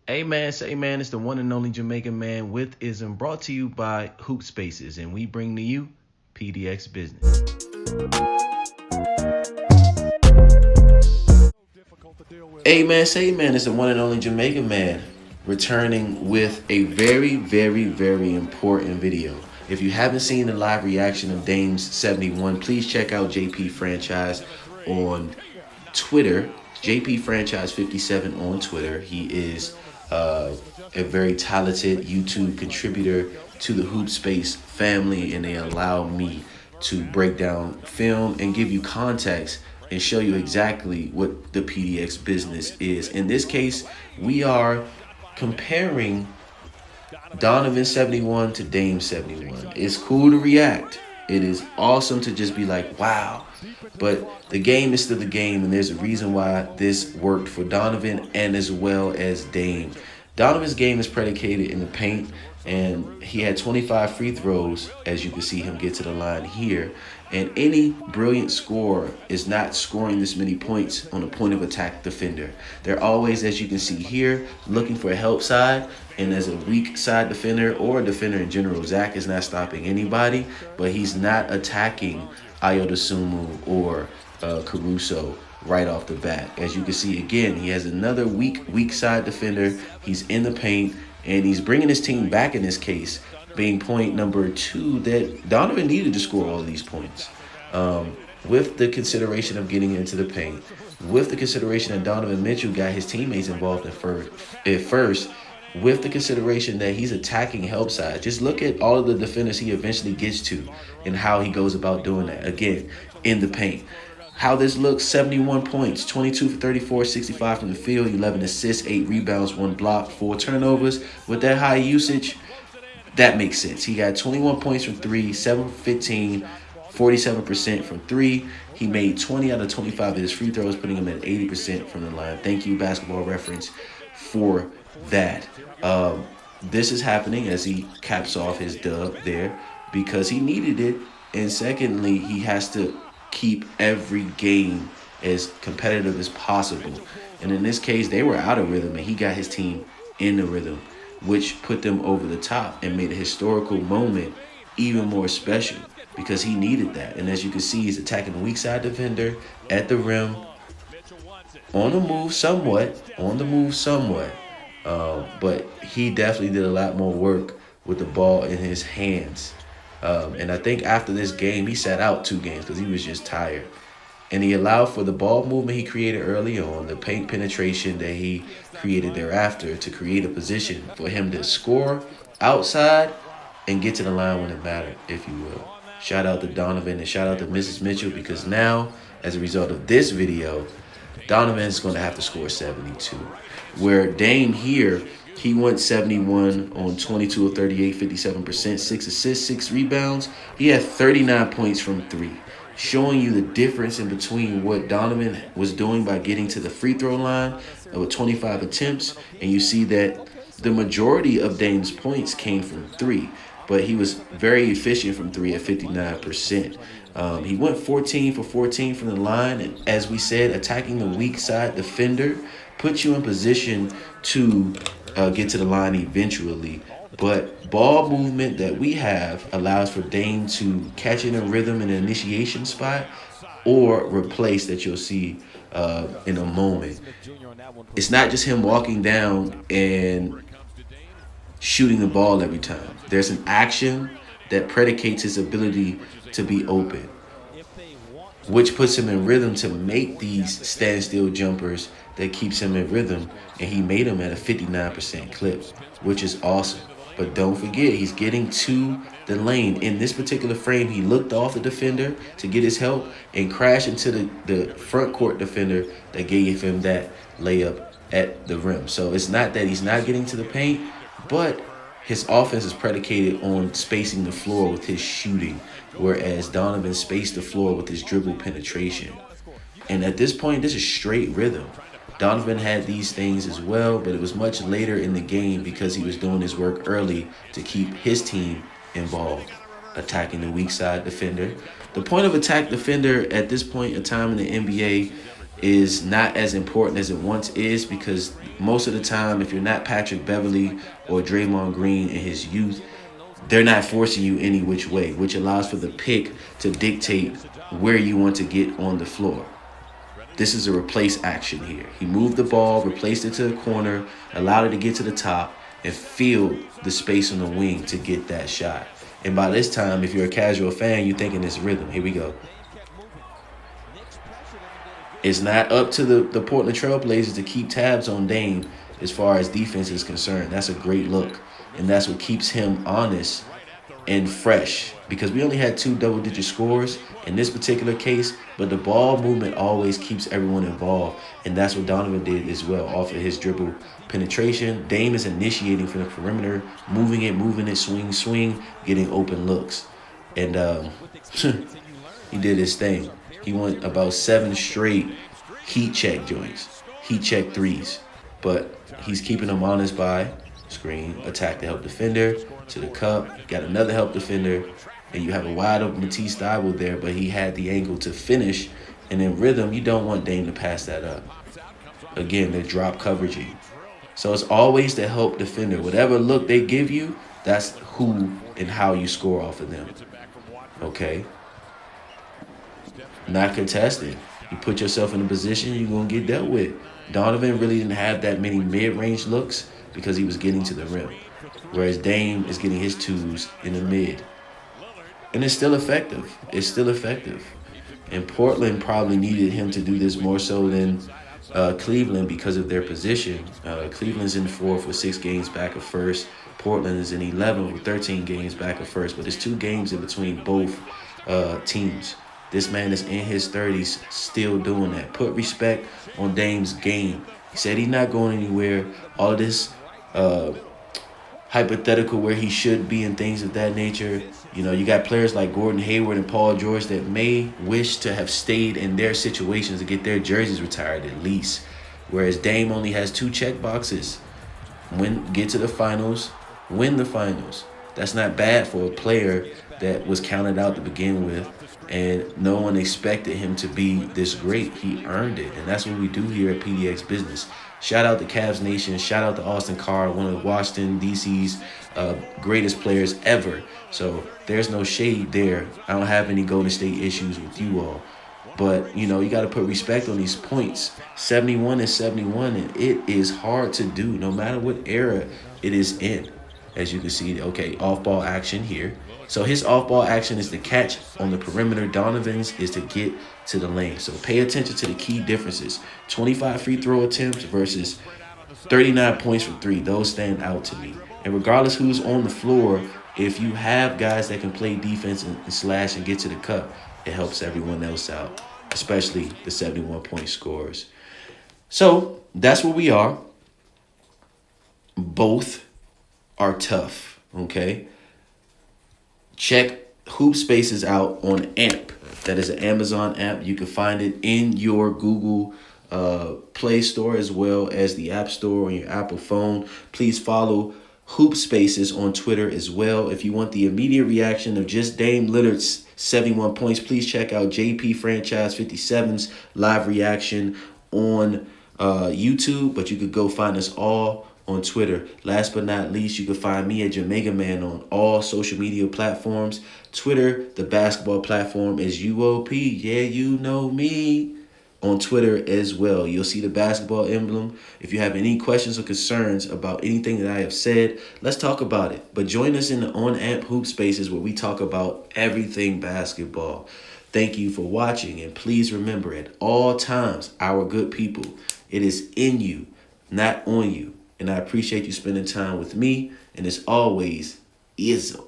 Hey man, say man, it's the one and only Jamaican man with ism, brought to you by HoopSpaces, and we bring to you PDX Business. Hey man, say man, it's the one and only Jamaican man returning with a very, very, very important video. If you haven't seen the live reaction of Dame's 71, please check out JP Franchise on Twitter. JP Franchise 57 on Twitter. He is a very talented YouTube contributor to the Hoop Space family, and they allow me to break down film and give you context and show you exactly what the PDX business is. In this case, we are comparing Donovan 71 to Dame 71. It's cool to react. It is awesome to just be like, wow. But the game is still the game, and there's a reason why this worked for Donovan and as well as Dame. Donovan's game is predicated in the paint, and he had 25 free throws, as you can see him get to the line here. And any brilliant scorer is not scoring this many points on a point of attack defender. They're always, as you can see here, looking for a help side. And as a weak side defender or a defender in general, Zach is not stopping anybody, but he's not attacking Ayodosumu or Caruso right off the bat. As you can see, again, he has another weak side defender. He's in the paint, and he's bringing his team back in this case, being point number 2 that Donovan needed to score all of these points. With the consideration of getting into the paint, with the consideration that Donovan Mitchell got his teammates involved at first, with the consideration that he's attacking help side. Just look at all of the defenders he eventually gets to and how he goes about doing that. Again, in the paint. How this looks: 71 points, 22 for 34, 65 from the field, 11 assists, 8 rebounds, 1 block, 4 turnovers. With that high usage, that makes sense. He got 21 points from 3, 7 for 15, 47% from 3. He made 20 out of 25 of his free throws, putting him at 80% from the line. Thank you, Basketball Reference, for that. This is happening as he caps off his dub there because he needed it. And secondly, he has to keep every game as competitive as possible. And in this case, they were out of rhythm, and he got his team in the rhythm, which put them over the top and made a historical moment even more special because he needed that. And as you can see, he's attacking the weak side defender at the rim, on the move somewhat, but he definitely did a lot more work with the ball in his hands. And I think after this game, he sat out 2 games because he was just tired. And he allowed for the ball movement he created early on, the paint penetration that he created thereafter to create a position for him to score outside and get to the line when it mattered, if you will. Shout out to Donovan and shout out to Mrs. Mitchell, because now, as a result of this video, Donovan's going to have to score 72. Where Dame here, he went 71 on 22 of 38, 57%, 6 assists, 6 rebounds. He had 39 points from 3, showing you the difference in between what Donovan was doing by getting to the free throw line with 25 attempts. And you see that the majority of Dame's points came from 3, but he was very efficient from 3 at 59%. He went 14 for 14 from the line, and as we said, attacking the weak side defender puts you in position to get to the line eventually. But ball movement that we have allows for Dame to catch in a rhythm in an initiation spot or replace that you'll see in a moment. It's not just him walking down and shooting the ball every time. There's an action that predicates his ability to be open, which puts him in rhythm to make these standstill jumpers that keeps him in rhythm. And he made them at a 59% clip, which is awesome. But don't forget, he's getting to the lane. In this particular frame, he looked off the defender to get his help and crashed into the front court defender that gave him that layup at the rim. So it's not that he's not getting to the paint, but his offense is predicated on spacing the floor with his shooting, whereas Donovan spaced the floor with his dribble penetration. And at this point, this is straight rhythm. Donovan had these things as well, but it was much later in the game because he was doing his work early to keep his team involved, attacking the weak side defender. The point of attack defender at this point in time in the NBA is not as important as it once is, because most of the time, if you're not Patrick Beverly or Draymond Green in his youth, they're not forcing you any which way, which allows for the pick to dictate where you want to get on the floor. This is a replace action here. He moved the ball, replaced it to the corner, allowed it to get to the top, and filled the space on the wing to get that shot. And by this time, if you're a casual fan, you're thinking it's rhythm. Here we go. It's not up to the Portland Trailblazers to keep tabs on Dame as far as defense is concerned. That's a great look. And that's what keeps him honest and fresh, because we only had 2 double-digit scores in this particular case, but the ball movement always keeps everyone involved, and that's what Donovan did as well off of his dribble penetration. Dame is initiating from the perimeter, moving it, swing, getting open looks, and he did his thing. He went about 7 straight heat check joints, heat check threes, but he's keeping them honest by screen, attack the help defender, to the cup, got another help defender, and you have a wide open Matisse Thybulle there, but he had the angle to finish. And in rhythm, you don't want Dame to pass that up. Again, they're drop coveraging. So it's always the help defender. Whatever look they give you, that's who and how you score off of them. Okay? Not contested. You put yourself in a position you're going to get dealt with. Donovan really didn't have that many mid-range looks because he was getting to the rim, whereas Dame is getting his 2s in the mid. And it's still effective. It's still effective. And Portland probably needed him to do this more so than Cleveland because of their position. Cleveland's in 4th with 6 games back of first. Portland is in 11th with 13 games back of first. But there's 2 games in between both teams. This man is in his 30s still doing that. Put respect on Dame's game. He said he's not going anywhere. All of this hypothetical where he should be and things of that nature. You know, you got players like Gordon Hayward and Paul George that may wish to have stayed in their situations to get their jerseys retired at least. Whereas Dame only has 2 check boxes. Get to the finals, win the finals. That's not bad for a player that was counted out to begin with, and no one expected him to be this great. He earned it, and that's what we do here at PDX Business. Shout out to Cavs Nation. Shout out to Austin Carr, one of Washington, D.C.'s greatest players ever. So there's no shade there. I don't have any Golden State issues with you all. But, you know, you got to put respect on these points. 71 is 71, and it is hard to do no matter what era it is in. As you can see, okay, off-ball action here. So his off-ball action is to catch on the perimeter. Donovan's is to get to the lane. So pay attention to the key differences. 25 free throw attempts versus 39 points from 3. Those stand out to me. And regardless who's on the floor, if you have guys that can play defense and slash and get to the cup, it helps everyone else out, especially the 71-point scorers. So that's where we are. Both are tough, okay? Check HoopSpaces out on AMP. That is an Amazon app. You can find it in your Google Play Store as well as the App Store on your Apple phone. Please follow HoopSpaces on Twitter as well. If you want the immediate reaction of just Dame Lillard's 71 points, please check out JP Franchise 57's live reaction on YouTube. But you could go find us all on Twitter. Last but not least, you can find me at Jamaica Man on all social media platforms. Twitter, the basketball platform, is UOP. Yeah, you know me. On Twitter as well. You'll see the basketball emblem. If you have any questions or concerns about anything that I have said, let's talk about it. But join us in the on-amp Hoop Spaces where we talk about everything basketball. Thank you for watching, and please remember at all times, our good people, it is in you, not on you. And I appreciate you spending time with me, and as always, Izzo.